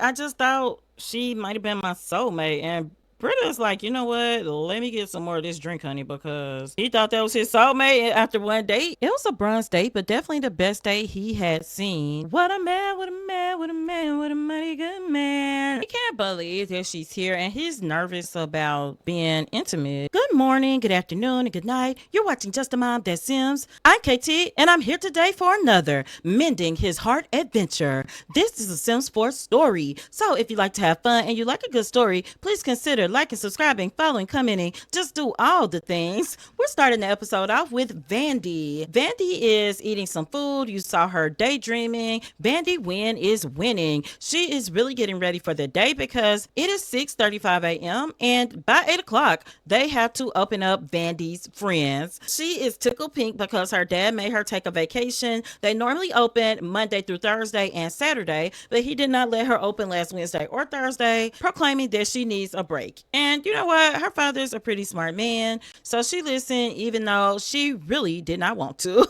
I just thought she might have been my soulmate. And Britta's like, you know what? Let me get some more of this drink, honey, because he thought that was his soulmate after one date. It was a bronze date, but definitely the best date he had seen. What a man, what a man, what a man, what a mighty good man. He can't believe that she's here, and he's nervous about being intimate. Good morning, good afternoon, and good night. You're watching Justamomthatsims. I'm KT, and I'm here today for another Mending His Heart adventure. This is a Sims 4 story. So if you like to have fun and you like a good story, please consider liking, subscribing, following, commenting. Just do all the things. We're starting the episode off with Vandy. Vandy is eating some food. You saw her daydreaming. Vandy Win is winning. She is really getting ready for the day because it is 6:35 a.m. and by 8 o'clock, they have to open up Vandy's friends. She is tickled pink because her dad made her take a vacation. They normally open Monday through Thursday and Saturday, but he did not let her open last Wednesday or Thursday, proclaiming that she needs a break. And you know what? Her father's a pretty smart man, so she listened even though she really did not want to.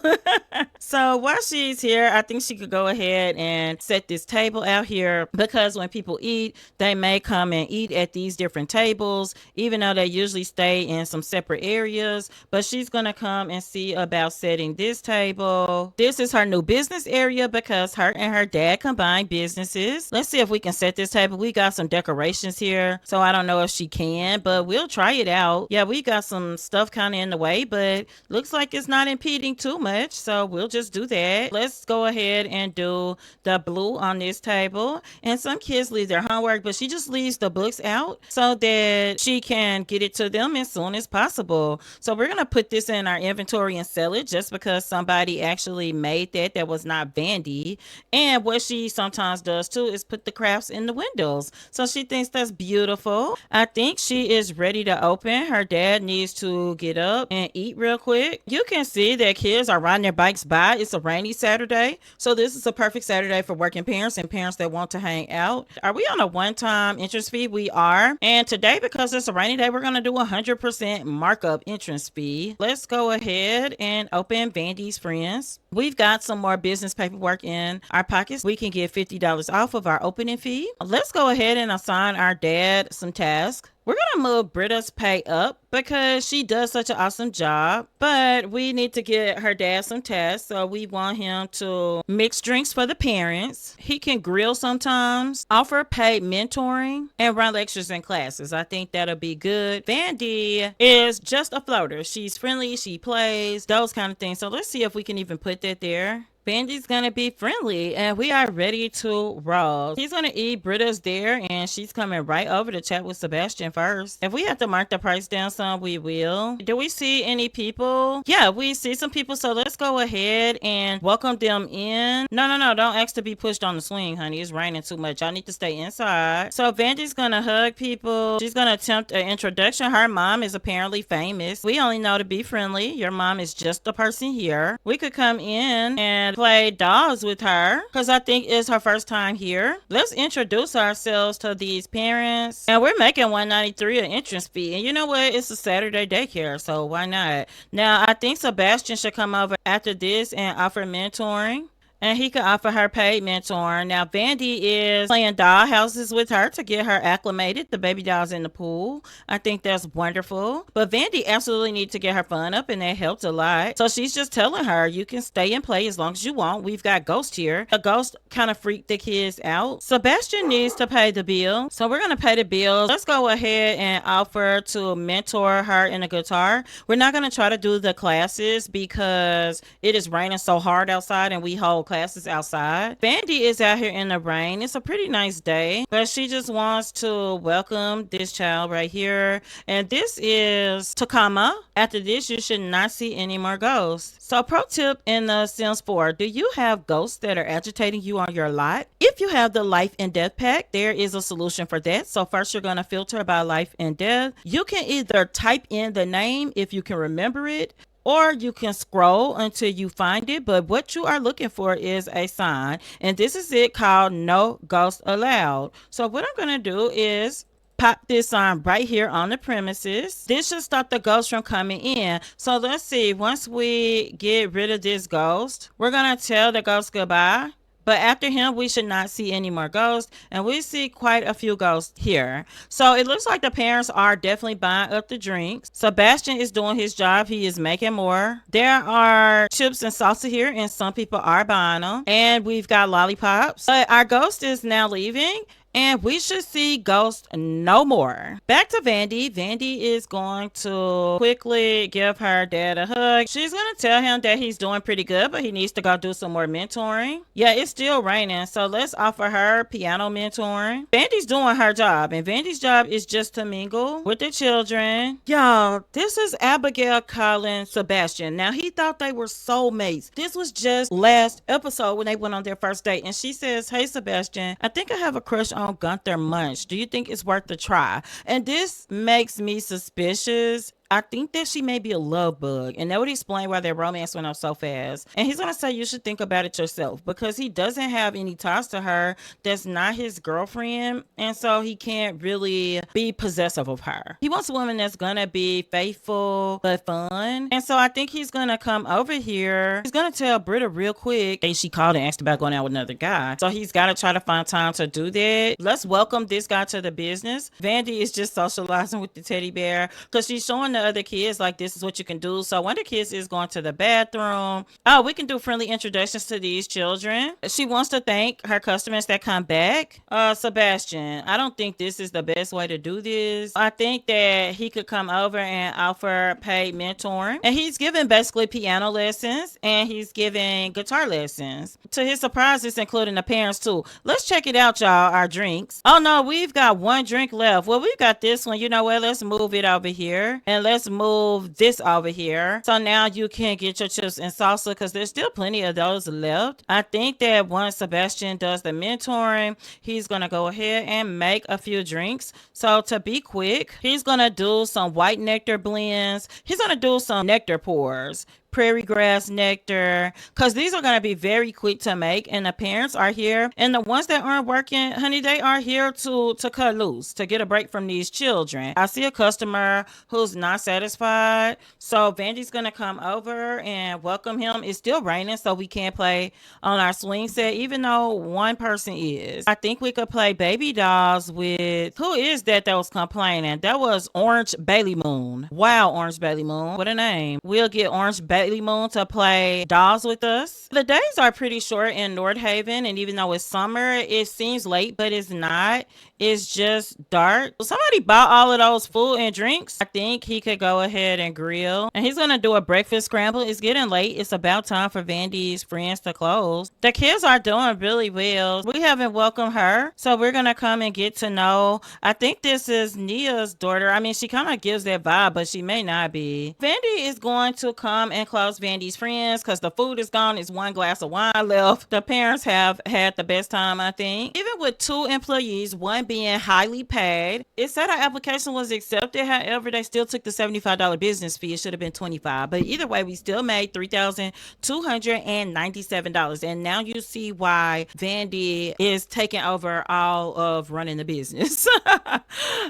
So while she's here, I think she could go ahead and set this table out here because when people eat, they may come and eat at these different tables, even though they usually stay in some separate areas. But she's going to come and see about setting this table. This is her new business area because her and her dad combined businesses. Let's see if we can set this table. We got some decorations here, so I don't know if she can, but we'll try it out. Yeah, we got some stuff kind of in the way, but looks like it's not impeding too much, so we'll just do that. Let's go ahead and do the blue on this table. And some kids leave their homework, but she just leaves the books out so that she can get it to them as soon as possible. So we're gonna put this in our inventory and sell it just because somebody actually made that was not Vandy. And what she sometimes does too is put the crafts in the windows, so she thinks that's beautiful. I think she is ready to open. Her dad needs to get up and eat real quick. You can see that kids are riding their bikes by. It's a rainy Saturday, so this is a perfect Saturday for working parents and parents that want to hang out. Are we on a one-time entrance fee? We are. And today, because it's a rainy day, we're going to do 100% markup entrance fee. Let's go ahead and open Vandy's friends. We've got some more business paperwork in our pockets. We can get $50 off of our opening fee. Let's go ahead and assign our dad some tasks. We're going to move Britta's pay up because she does such an awesome job, but we need to get her dad some tasks. So we want him to mix drinks for the parents. He can grill sometimes, offer paid mentoring, and run lectures and classes. I think that'll be good. Vandy is just a floater. She's friendly, she plays, those kind of things. So let's see if we can even put that there. Vandy's gonna be friendly and we are ready to roll. He's gonna eat. Britta's there and she's coming right over to chat with Sebastian first. If we have to mark the price down some, we will. Do we see any people? Yeah, we see some people, so let's go ahead and welcome them in. No, don't ask to be pushed on the swing, honey. It's raining too much. Y'all need to stay inside. So Vandy's gonna hug people. She's gonna attempt an introduction. Her mom is apparently famous. We only know to be friendly. Your mom is just a person here. We could come in and play dolls with her because I think it's her first time here. Let's introduce ourselves to these parents. And we're making $193 an entrance fee. And you know what? It's a Saturday daycare, so why not? Now, I think Sebastian should come over after this and offer mentoring. And he could offer her paid mentor. Now, Vandy is playing doll houses with her to get her acclimated. The baby doll's in the pool. I think that's wonderful. But Vandy absolutely needs to get her fun up, and that helped a lot. So she's just telling her, you can stay and play as long as you want. We've got Ghost here. A Ghost kind of freaked the kids out. Sebastian needs to pay the bill. So we're going to pay the bill. Let's go ahead and offer to mentor her in the guitar. We're not going to try to do the classes because it is raining so hard outside, and we hold classes outside. Vandy is out here in the rain. It's a pretty nice day, but she just wants to welcome this child right here. And this is Takama. After this, you should not see any more ghosts. So pro tip in the Sims 4, do you have ghosts that are agitating you on your lot? If you have the life and death pack, there is a solution for that. So first you're going to filter by life and death. You can either type in the name if you can remember it, or you can scroll until you find it. But what you are looking for is a sign, and this is it, called No Ghost Allowed. So what I'm going to do is pop this sign right here on the premises. This should stop the ghost from coming in. So let's see, once we get rid of this ghost, we're going to tell the ghost goodbye. But after him, we should not see any more ghosts. And we see quite a few ghosts here. So it looks like the parents are definitely buying up the drinks. Sebastian is doing his job. He is making more. There are chips and salsa here, and some people are buying them. And we've got lollipops. But our ghost is now leaving. And we should see Ghost no more. Back to Vandy. Vandy is going to quickly give her dad a hug. She's going to tell him that he's doing pretty good, but he needs to go do some more mentoring. Yeah, it's still raining, so let's offer her piano mentoring. Vandy's doing her job, and Vandy's job is just to mingle with the children. Y'all, this is Abigail calling Sebastian. Now, he thought they were soulmates. This was just last episode when they went on their first date, and she says, "Hey, Sebastian, I think I have a crush on Gunther Munch. Do you think it's worth a try?" And this makes me suspicious. I think that she may be a love bug, and that would explain why their romance went up so fast. And he's gonna say you should think about it yourself, because he doesn't have any ties to her that's not his girlfriend, and so he can't really be possessive of her. He wants a woman that's gonna be faithful but fun, and so I think he's gonna come over here. He's gonna tell Britta real quick. And she called and asked about going out with another guy, so he's got to try to find time to do that. Let's welcome this guy to the business. Vandy is just socializing with the teddy bear because she's showing the other kids like this is what you can do. So one of the kids is going to the bathroom. Oh, we can do friendly introductions to these children. She wants to thank her customers that come back. Sebastian, I don't think this is the best way to do this. I think that he could come over and offer paid mentoring, and he's giving basically piano lessons and he's giving guitar lessons. To his surprise, it's including the parents too. Let's check it out, y'all. Our drinks. Oh no, we've got one drink left. Well, we've got this one. You know what? Let's move it over here, and let's move this over here. So now you can get your chips and salsa, because there's still plenty of those left. I think that once Sebastian does the mentoring, he's gonna go ahead and make a few drinks. So to be quick, he's gonna do some white nectar blends. He's gonna do some nectar pours, prairie grass nectar, because these are going to be very quick to make, and the parents are here, and the ones that aren't working, honey, they are here to cut loose, to get a break from these children. I see a customer who's not satisfied, so Vandy's going to come over and welcome him. It's still raining, so we can't play on our swing set, even though one person is. I think we could play baby dolls with, who is that was complaining? That was Orange Bailey Moon. Wow, Orange Bailey Moon, what a name. We'll get Orange Bailey Moon to play dolls with us. The days are pretty short in North Haven, and even though it's summer, it seems late, but it's not. It's just dark. Somebody bought all of those food and drinks. I think he could go ahead and grill, and he's gonna do a breakfast scramble. It's getting late. It's about time for Vandy's friends to close. The kids are doing really well. We haven't welcomed her, so we're gonna come and get to know. I think this is Nia's daughter. I mean, she kind of gives that vibe, but she may not be. Vandy is going to come and close Vandy's friends because the food is gone. It's one glass of wine left. The parents have had the best time, I think. Even with 2 employees, one being highly paid, it said our application was accepted. However, they still took the $75 business fee. It should have been $25. But either way, we still made $3,297. And now you see why Vandy is taking over all of running the business.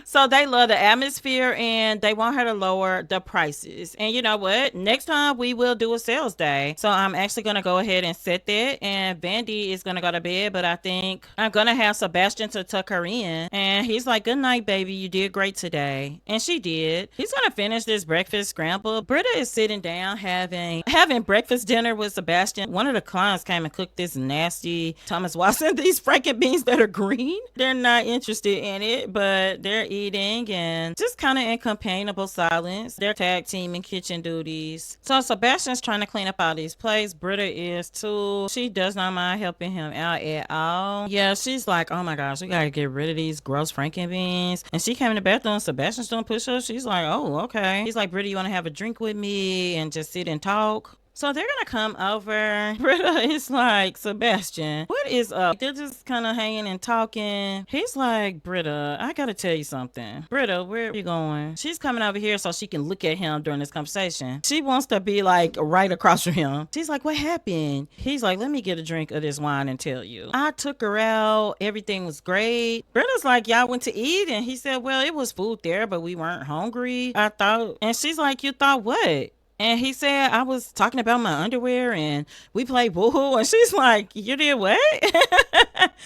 So they love the atmosphere, and they want her to lower the prices. And you know what? Next time we will do a sales day. So I'm actually going to go ahead and set that. And Vandy is going to go to bed, but I think I'm going to have Sebastian to tuck her in. And he's like, "Good night, baby. You did great today." And she did. He's going to finish this breakfast scramble. Britta is sitting down having breakfast dinner with Sebastian. One of the clients came and cooked this nasty Thomas Watson, these franken beans that are green. They're not interested in it, but they're eating and just kind of in companionable silence. They're tag teaming kitchen duties. So Sebastian's trying to clean up all these plates. Britta is too. She does not mind helping him out at all. Yeah, she's like, "Oh my gosh, we gotta get rid of these gross franken beans." And she came in the bathroom. Sebastian's doing push-ups. She's like, "Oh, okay." He's like, "Britta, you want to have a drink with me and just sit and talk?" So they're gonna come over. Britta is like, "Sebastian, what is up?" They're just kind of hanging and talking. He's like, "Britta, I gotta tell you something." "Britta, where are you going?" She's coming over here so she can look at him during this conversation. She wants to be like right across from him. She's like, "What happened?" He's like, "Let me get a drink of this wine and tell you. I took her out. Everything was great." Britta's like, "Y'all went to eat?" And he said, "Well, it was food there, but we weren't hungry, I thought." And she's like, "You thought what?" And he said I was talking about my underwear and we played woohoo. And she's like, you did what?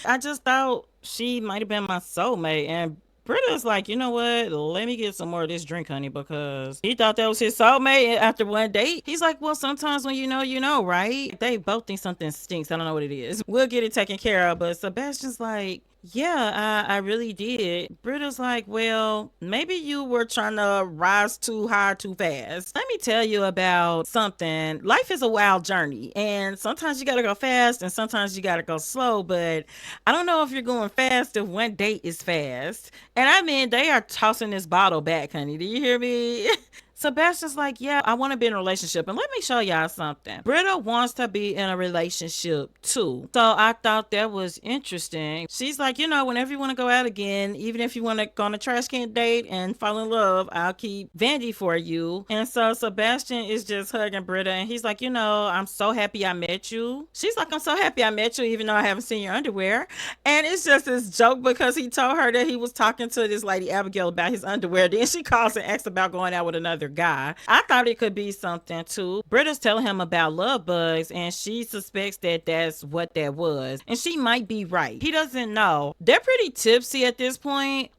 I just thought she might have been my soulmate. And Britta's like, you know what? Let me get some more of this drink, honey, because he thought that was his soulmate after one date. He's like, well, sometimes when you know, right? They both think something stinks. I don't know what it is. We'll get it taken care of. But Sebastian's like, yeah, I really did. Britta's like, well, maybe you were trying to rise too high too fast. Let me tell you about something. Life is a wild journey, and sometimes you gotta go fast, and sometimes you gotta go slow. But I don't know if you're going fast if one date is fast. And I mean, they are tossing this bottle back, honey. Do you hear me? Sebastian's like, yeah, I want to be in a relationship. And let me show y'all something. Britta wants to be in a relationship too. So I thought that was interesting. She's like, whenever you want to go out again, even if you want to go on a trash can date and fall in love, I'll keep Vandy for you. And so Sebastian is just hugging Britta and he's like, I'm so happy I met you. She's like, I'm so happy I met you, even though I haven't seen your underwear. And it's just this joke because he told her that he was talking to this lady Abigail about his underwear. Then she calls and asks about going out with another guy. I thought it could be something too. Britta's telling him about love bugs and she suspects that that's what that was. And she might be right. He doesn't know. They're pretty tipsy at this point.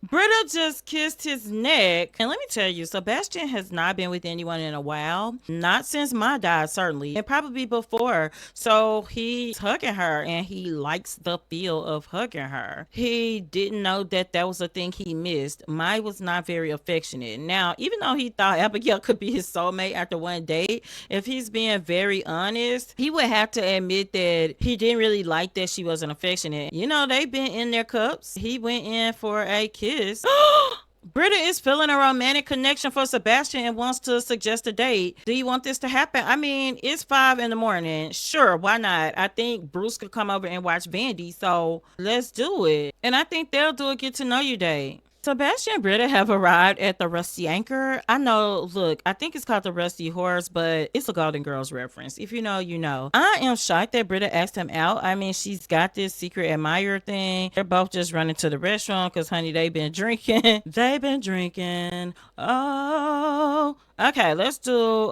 Britta just kissed his neck. And let me tell you, Sebastian has not been with anyone in a while. Not since my died, certainly. And probably before. So he's hugging her and he likes the feel of hugging her. He didn't know that that was a thing he missed. Mai was not very affectionate. Now, even though he thought Abigail could be his soulmate after one date, if he's being very honest, he would have to admit that he didn't really like that she wasn't affectionate. They've been in their cups. He went in for a kiss. Britta is feeling a romantic connection for Sebastian and wants to suggest a date. Do you want this to happen? I mean, it's 5 in the morning. Sure, why not? I think Bruce could come over and watch Vandy, so let's do it. And I think they'll do a get to know you date. Sebastian and Britta have arrived at the Rusty Anchor. I know, look, I think it's called the Rusty Horse, but it's a Golden Girls reference. If you know, you know. I am shocked that Britta asked him out. I mean, she's got this secret admirer thing. They're both just running to the restaurant because, honey, they've been drinking. They've been drinking. Oh. Okay, let's do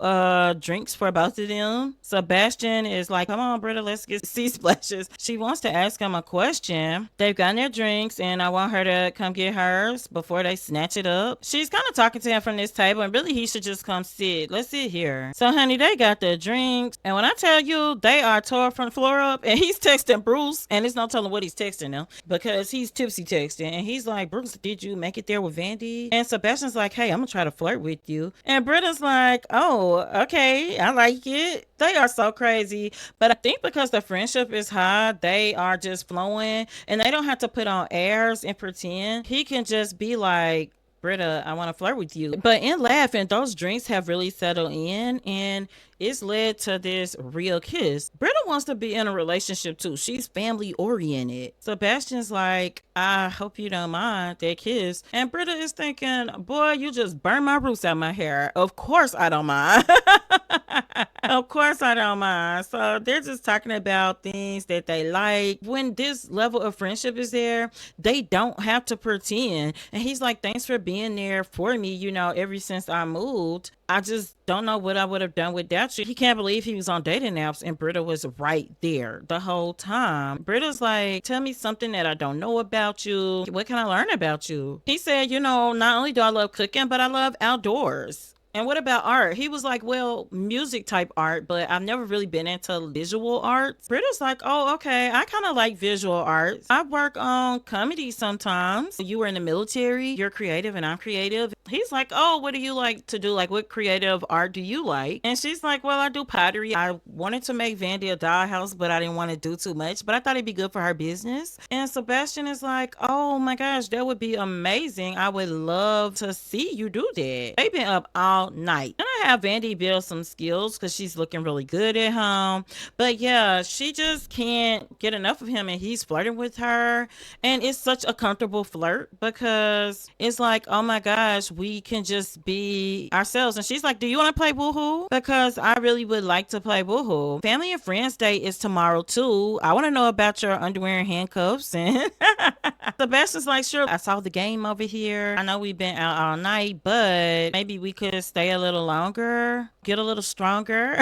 drinks for both of them. Sebastian is like, come on, Britta, let's get sea splashes. She wants to ask him a question. They've gotten their drinks, and I want her to come get hers before they snatch it up. She's kind of talking to him from this table, and really he should just come sit. Let's sit here. So, honey, they got their drinks, and when I tell you they are tore from the floor up, and he's texting Bruce, and it's no telling what he's texting them because he's tipsy texting, and he's like, Bruce, did you make it there with Vandy? And Sebastian's like, hey, I'm gonna try to flirt with you. And Britta's like, oh, okay, I like it. They are so crazy. But I think because the friendship is high, they are just flowing and they don't have to put on airs and pretend. He can just be like, Britta, I want to flirt with you. But in laughing, those drinks have really settled in and it's led to this real kiss. Britta wants to be in a relationship too. She's family oriented. Sebastian's like, I hope you don't mind that kiss. And Britta is thinking, boy, you just burned my roots out my hair. Of course I don't mind. Of course I don't mind. So they're just talking about things that they like. When this level of friendship is there, they don't have to pretend. And he's like, thanks for being there for me, ever since I moved. I just don't know what I would have done without you. He can't believe he was on dating apps and Britta was right there the whole time. Britta's like, tell me something that I don't know about you. What can I learn about you? He said, not only do I love cooking, but I love outdoors. And what about art? He was like, well, music type art, but I've never really been into visual arts. Britta's like, oh, okay. I kind of like visual arts. I work on comedy sometimes. You were in the military. You're creative and I'm creative. He's like, oh, what do you like to do? Like, what creative art do you like? And she's like, well, I do pottery. I wanted to make Vandy a dollhouse, but I didn't want to do too much. But I thought it'd be good for her business. And Sebastian is like, oh my gosh, that would be amazing. I would love to see you do that. They've been up all night. And I have Vandy build some skills because she's looking really good at home. But yeah, she just can't get enough of him and he's flirting with her. And it's such a comfortable flirt because it's like, oh my gosh, we can just be ourselves. And she's like, do you want to play woohoo? Because I really would like to play woohoo. Family and Friends Day is tomorrow too. I want to know about your underwear and handcuffs. And Sebastian's like, sure, I saw the game over here. I know we've been out all night, but maybe we could stay a little longer, get a little stronger.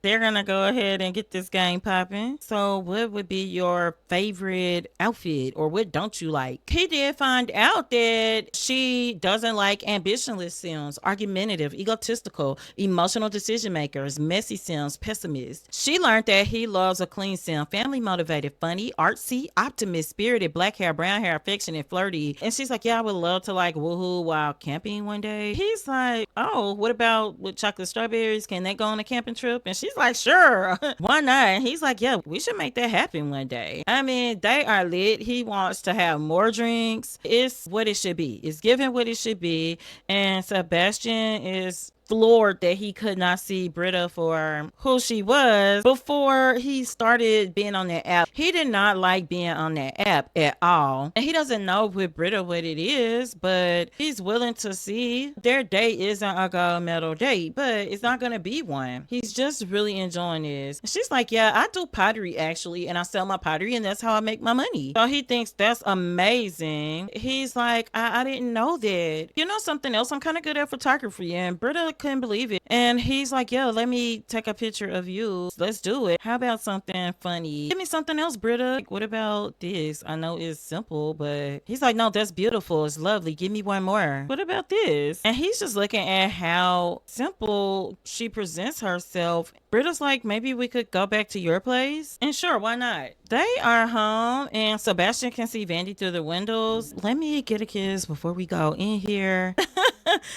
They're gonna go ahead and get this game popping. So what would be your favorite outfit, or what don't you like? He did find out that she doesn't like ambitionless Sims, argumentative, egotistical, emotional decision makers, messy Sims, pessimists. She learned that he loves a clean Sim, family motivated, funny, artsy, optimist, spirited, black hair, brown hair, affectionate, flirty. And she's like, yeah, I would love to like woohoo while camping one day. He's like, oh, what about with chocolate strawberries? Can they go on a camping trip? And she's like, sure, why not? And he's like, yeah, we should make that happen one day. I mean, they are lit. He wants to have more drinks. It's what it should be. It's giving what it should be. And Sebastian is floored that he could not see Britta for who she was before he started being on that app. He did not like being on that app at all. And he doesn't know with Britta what it is, but he's willing to see. Their date isn't a gold medal date, but it's not going to be one. He's just really enjoying this. And she's like, yeah, I do pottery actually, and I sell my pottery, and that's how I make my money. So he thinks that's amazing. He's like, I didn't know that. You know something else? I'm kind of good at photography, and Britta couldn't believe it. And he's like, yo, let me take a picture of you. Let's do it. How about something funny? Give me something else, Britta. Like, what about this? I know it's simple, but he's like, no, that's beautiful. It's lovely. Give me one more. What about this? And he's just looking at how simple she presents herself. Britta's like, maybe we could go back to your place. And sure, why not? They are home, and Sebastian can see Vandy through the windows. Let me get a kiss before we go in here.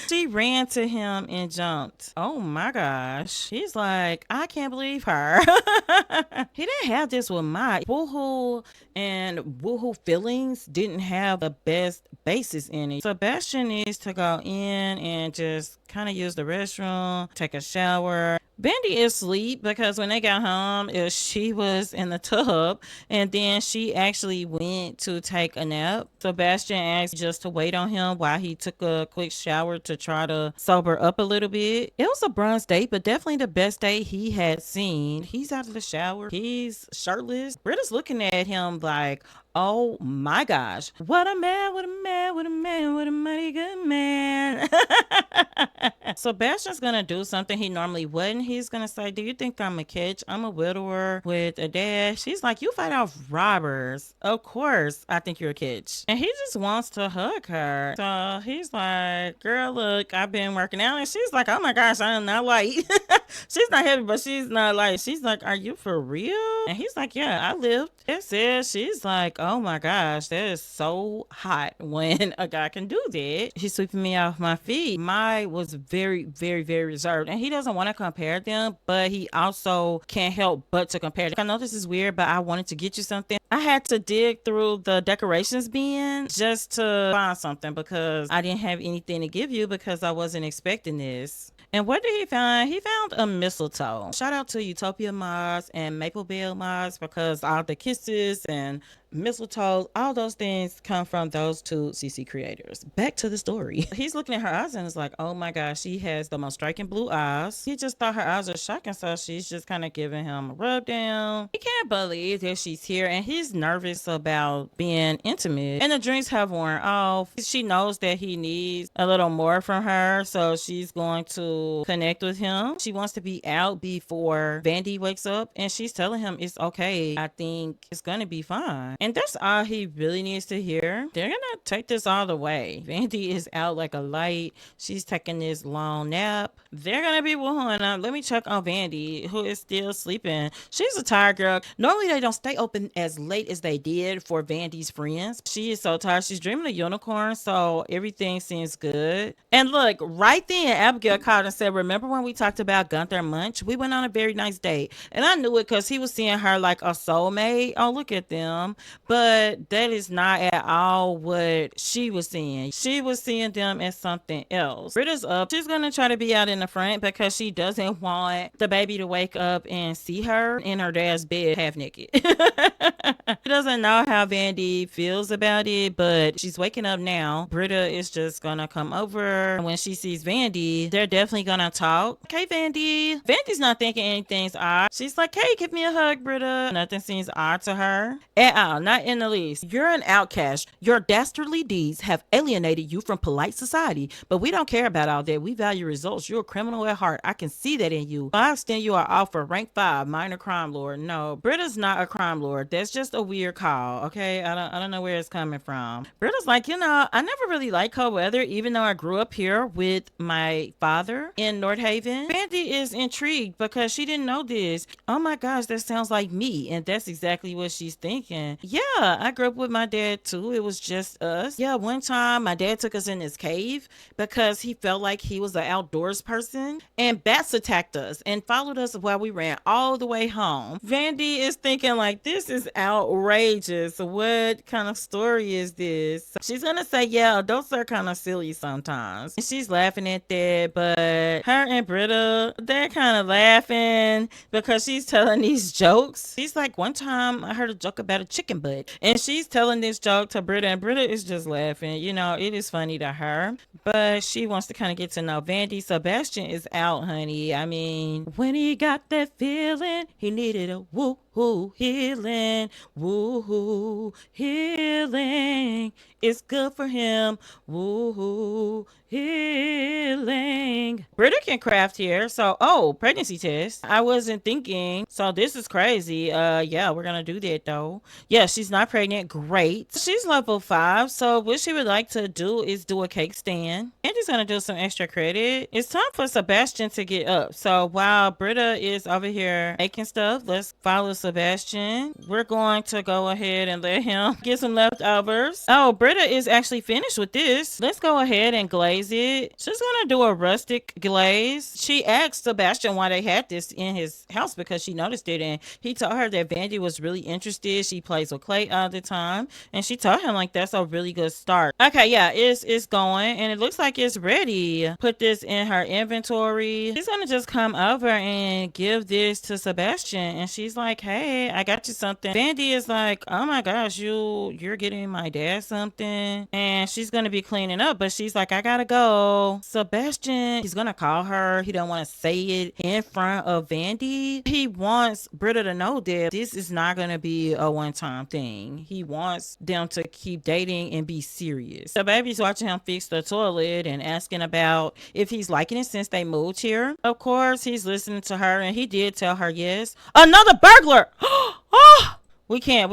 She ran to him and jumped. Oh my gosh. He's like, I can't believe her. He didn't have this with my woohoo, and woohoo feelings didn't have the best basis in it. Sebastian needs to go in and just kind of use the restroom, take a shower. Vandy is asleep because when they got home, she was in the tub, and then she actually went to take a nap. Sebastian asked just to wait on him while he took a quick shower to try to sober up a little bit. It was a bronze date, but definitely the best date he had seen. He's out of the shower. He's shirtless. Britta's looking at him like, oh my gosh, what a man, what a man, what a man, what a mighty good man. Sebastian's gonna do something he normally wouldn't. He's gonna say, do you think I'm a catch? I'm a widower with a dad. She's like, you fight off robbers. Of course, I think you're a catch. And he just wants to hug her. So he's like, girl, look, I've been working out. And she's like, oh my gosh, I'm not light. She's not heavy, but she's not light. She's like, are you for real? And he's like, yeah, I lived. That's it. She's like, oh my gosh, that is so hot when a guy can do that. He's sweeping me off my feet. My was very, very, very reserved. And he doesn't want to compare them, but he also can't help but to compare them. I know this is weird, but I wanted to get you something. I had to dig through the decorations bin just to find something because I didn't have anything to give you because I wasn't expecting this. And what did he find? He found a mistletoe. Shout out to Utopia Mods and Maple Bell Mods because all the kisses and mistletoe, all those things come from those two CC creators. Back to the story. He's looking at her eyes and is like, oh my gosh, she has the most striking blue eyes. He just thought her eyes are shocking, so she's just kind of giving him a rub down. He can't believe that she's here, and he's nervous about being intimate. And the drinks have worn off. She knows that he needs a little more from her, so she's going to connect with him. She wants to be out before Vandy wakes up, and she's telling him it's okay. I think it's gonna be fine. And that's all he really needs to hear. They're gonna take this all the way. Vandy is out like a light. She's taking this long nap. They're gonna be woohooing up. Let me check on Vandy, who is still sleeping. She's a tired girl. Normally they don't stay open as late as they did for Vandy's friends. She is so tired. She's dreaming of unicorns, so everything seems good. And look, right then Abigail called and said, remember when we talked about Gunther Munch? We went on a very nice date. And I knew it because he was seeing her like a soulmate. Oh, look at them. But that is not at all what she was seeing. She was seeing them as something else. Britta's up. She's gonna try to be out in the front because she doesn't want the baby to wake up and see her in her dad's bed half naked. She doesn't know how Vandy feels about it, but she's waking up now. Britta is just gonna come over. When she sees Vandy, they're definitely gonna talk. Okay, Vandy. Vandy's not thinking anything's odd. She's like, hey, give me a hug, Britta. Nothing seems odd to her at all, not in the least. You're an outcast. Your dastardly deeds have alienated you from polite society, but we don't care about all that. We value results. You're a criminal at heart. I can see that in you. I understand you are off for rank 5, minor crime lord. No, Britta's not a crime lord. That's just a weird call, okay? I don't know where it's coming from. Britta's like, I never really liked cold weather, even though I grew up here with my father in North Haven. Vandy is intrigued because she didn't know this. Oh my gosh, that sounds like me. And that's exactly what she's thinking. Yeah, I grew up with my dad too. It was just us. Yeah, one time my dad took us in his cave because he felt like he was an outdoors person, and bats attacked us and followed us while we ran all the way home. Vandy is thinking like, this is outrageous. What kind of story is this? She's gonna say, yeah, adults are kind of silly sometimes. And she's laughing at that, but her and Britta, they're kind of laughing because she's telling these jokes. She's like, one time I heard a joke about a chicken butt, and she's telling this joke to Britta, and Britta is just laughing. It is funny to her, but she wants to kind of get to know Vandy. Sebastian is out, honey. I mean, when he got that feeling, he needed a woo-hoo healing. Woo-hoo healing. It's good for him. Woo-hoo healing. Britta can craft here. So, pregnancy test. I wasn't thinking. So this is crazy. Yeah, we're gonna do that though. Yeah, she's not pregnant. Great. She's level 5. So what she would like to do is do a cake stand. And she's gonna do some extra credit. It's time for Sebastian to get up. So while Britta is over here making stuff, let's follow Sebastian. We're going to go ahead and let him get some leftovers. Oh, Britta is actually finished with this. Let's go ahead and glaze it. She's gonna do a rustic glaze. She asked Sebastian why they had this in his house because she noticed it, and he told her that Vandy was really interested. She plays with clay all the time, and she told him like that's a really good start. Okay, yeah, it's going, and it looks like it's ready. Put this in her inventory. She's gonna just come over and give this to Sebastian, and she's like, hey, I got you something. Vandy is like, oh my gosh, you're getting my dad something, and she's gonna be cleaning up, but she's like, I gotta go. Sebastian, he's gonna call her. He don't want to say it in front of Vandy. He wants Britta to know that this is not gonna be a one-time thing. He wants them to keep dating and be serious. The baby's watching him fix the toilet and asking about if he's liking it since they moved here. Of course, he's listening to her, and he did tell her yes. Another burglar! Oh! We can't.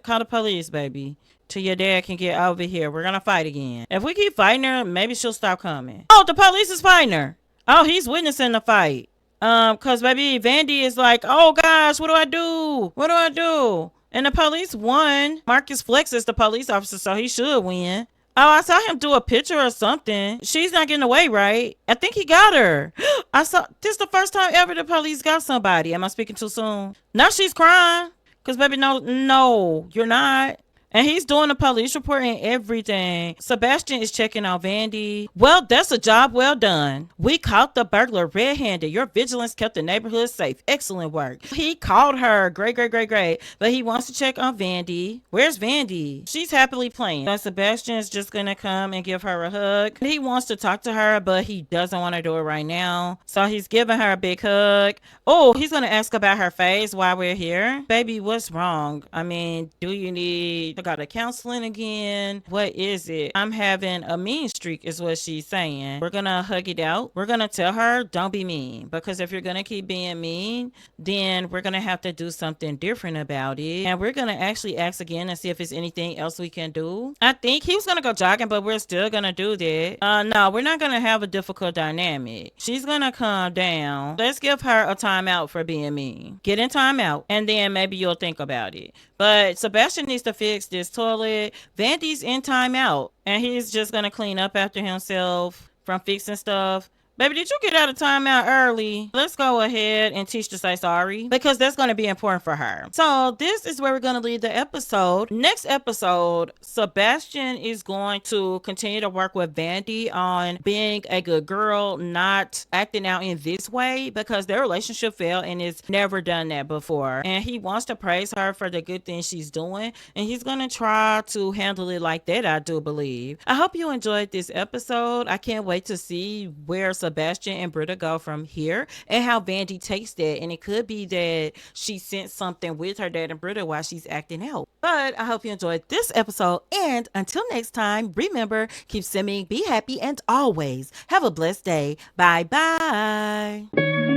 Call the police, baby. Till your dad can get over here. We're gonna fight again. If we keep fighting her, maybe she'll stop coming. Oh, the police is fighting her. Oh, he's witnessing the fight. Cause baby Vandy is like, oh gosh, what do I do? What do I do? And the police won. Marcus Flex is the police officer, so he should win. Oh, I saw him do a picture or something. She's not getting away, right? I think he got her. This is the first time ever the police got somebody. Am I speaking too soon? Now she's crying. Cause baby, no, you're not. And he's doing a police report and everything. Sebastian is checking on Vandy. Well, that's a job well done. We caught the burglar red-handed. Your vigilance kept the neighborhood safe. Excellent work. He called her. Great. But he wants to check on Vandy. Where's Vandy? She's happily playing. So Sebastian is just going to come and give her a hug. He wants to talk to her, but he doesn't want to do it right now. So he's giving her a big hug. Oh, he's going to ask about her face while we're here. Baby, what's wrong? I mean, do you need to go to counseling again? What is it? I'm having a mean streak is what she's saying. We're gonna hug it out. We're gonna tell her don't be mean, because if you're gonna keep being mean, then we're gonna have to do something different about it, and we're gonna actually ask again and see if there's anything else we can do. I think he was gonna go jogging, but we're still gonna do that. No, we're not gonna have a difficult dynamic. She's gonna calm down. Let's give her a timeout for being mean. Get in timeout, and then maybe you'll think about it. But Sebastian needs to fix this toilet. Vandy's in timeout, and he's just gonna clean up after himself from fixing stuff. Baby, did you get out of timeout early? Let's go ahead and teach to say sorry because that's going to be important for her. So this is where we're going to leave the episode. Next episode, Sebastian is going to continue to work with Vandy on being a good girl, not acting out in this way because their relationship failed and it's never done that before. And he wants to praise her for the good things she's doing, and he's going to try to handle it like that, I do believe. I hope you enjoyed this episode. I can't wait to see where Sebastian and Britta go from here and how Vandy takes that. And it could be that she sent something with her dad and Britta while she's acting out. But I hope you enjoyed this episode. And until next time, remember, keep simming, be happy, and always have a blessed day. Bye bye.